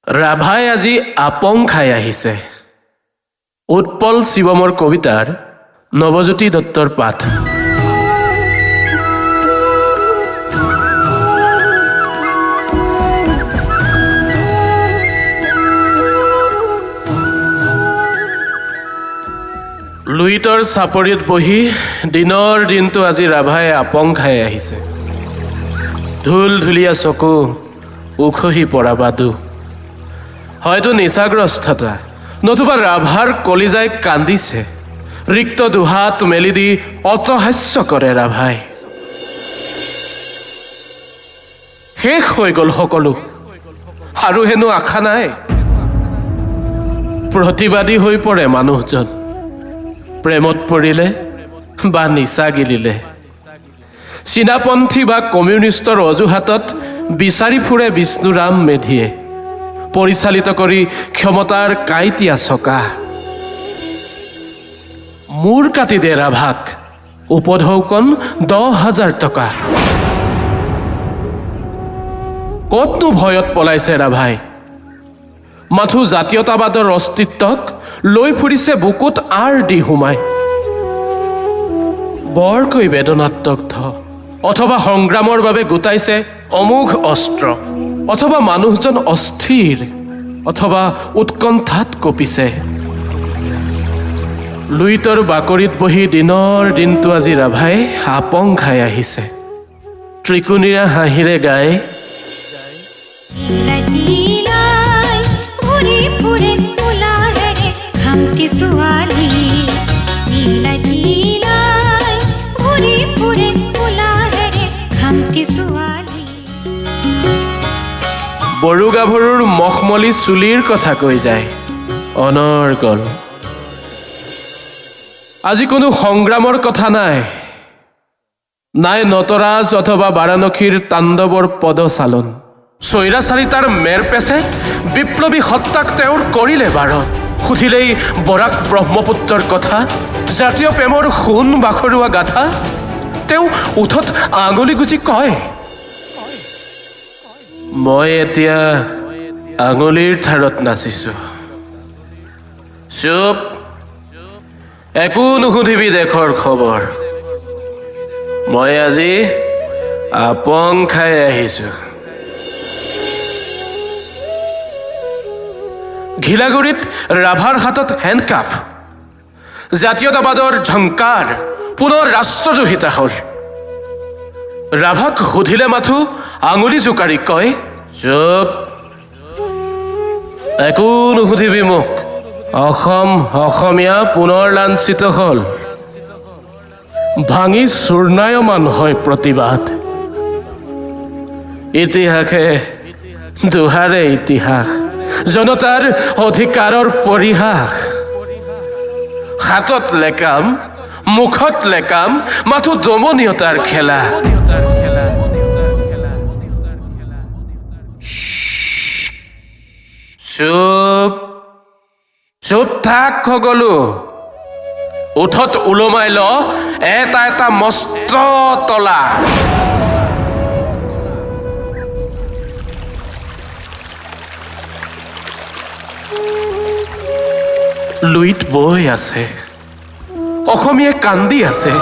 ৰাভাই আজি আপং খাই আহিছে। উৎপল শিৱমৰ কবিতাৰ নৱজ্যোতি দত্তৰ পাঠ। লুইতৰ চাপৰিত বহি দিনৰ দিনটো আজি ৰাভাই আপং খাই আহিছে। ঢুলঢুলীয়া চকু, উখহি পৰা বাদু, হয়তো নিচাগ্ৰস্ততা, নতুবা ৰাভাৰ কলিজাই কান্দিছে। ৰিক্ত দুহাত মেলি দি অটহাস্য কৰে ৰাভাই। শেষ হৈ গ'ল সকলো, আৰু হেনো আশা নাই। প্ৰতিবাদী হৈ পৰে মানুহজন, প্ৰেমত পৰিলে বা নিচা গিলিলে। চীনাপন্থী বা কমিউনিষ্টৰ অজুহাতত বিচাৰি ফুৰে বিষ্ণুৰাম মেধিয়ে, পৰিচালিত কৰি ক্ষমতাৰ কাইটীয়া চকা। মূৰ কাটি দে ৰাভাক, উপঢৌকন 10,000 টকা। কতনো ভয়ত পলাইছে ৰাভাই। মাথো জাতীয়তাবাদৰ অস্তিত্বক লৈ ফুৰিছে বুকুত আৰ দি সোমাই। বৰকৈ বেদনাত্মক অথবা সংগ্ৰামৰ বাবে গোটাইছে অমোঘ অস্ত্ৰ, অথবা মানুহজন অস্থিৰ, অথবা উৎকণ্ঠাত কঁপিছে। লুইতৰ বাকৰিত বহি দিনৰ দিনটো আজি ৰাভাই আপং খাই আহিছে। ত্ৰিকোণীয়া হাঁহিৰে গাই বড়ো গাভৰুৰ মখমলী চুলিৰ কথা কৈ যায় অনৰ্গল। আজি কোনো সংগ্ৰামৰ কথা নাই, নাই নটৰাজ অথবা বাৰাণসীৰ তাণ্ডৱৰ পদচালন। স্বৈৰাচাৰিতাৰ মেৰপেচে বিপ্লৱী সত্তাক তেওঁৰ কৰিলে বাৰণ। সুধিলেই বৰাক ব্ৰহ্মপুত্ৰৰ কথা, জাতীয় প্ৰেমৰ সোণ বাখৰুৱা গাথা, তেওঁ ওঠত আঙুলি গুজি কয়, মই এতিয়া আঙুলিৰ ধাৰত নাচিছো। চুপ, একো নুসুধিবি দেশৰ খবৰ। মই আজি আপং খাই আহিছো। ঘিলাগুৰিত ৰাভাৰ হাতত হেণ্ডকাফ। জাতীয়তাবাদৰ ঝংকাৰ পুনৰ ৰাষ্ট্ৰদ্ৰোহিতা হ'ল। ৰাভাক সুধিলে মাথো আঙুলি জোকাৰি কয়, চুপ, একো নুসুধিবি মোক। অসমীয়া পুনৰ লাঞ্ছিত হ'ল। ভাঙি চূৰ্ণায়মান হয় প্ৰতিবাদ। ইতিহাসে দোহাৰে ইতিহাস, জনতাৰ অধিকাৰৰ পৰিহাস। হাতত লেকাম, মুখত লেকাম, মাথো দমনীয়তাৰ খেলা। চুপ, চুপ থাক সকলো। উঠত ওলমাই ল এটা এটা মস্ত তলা। লুইত বৈ আছে, অসমীয়াই কান্দি আছে।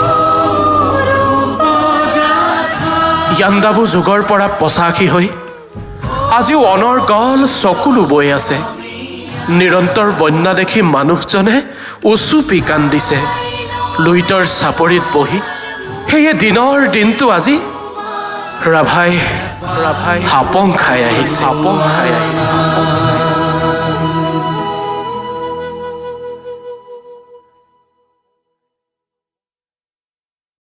য়াণ্ডাবু যুগৰ পৰা পঁচাশী হৈ আজিও অনৰ্গল চকুলো বৈ আছে। নিৰন্তৰ বন্যা দেখি মানুহজনে উচুপি কান্দিছে। লুইতৰ চাপৰিত বহি সেয়ে দিনৰ দিনটো আজি ৰাভাই আপং খাই আহিছে।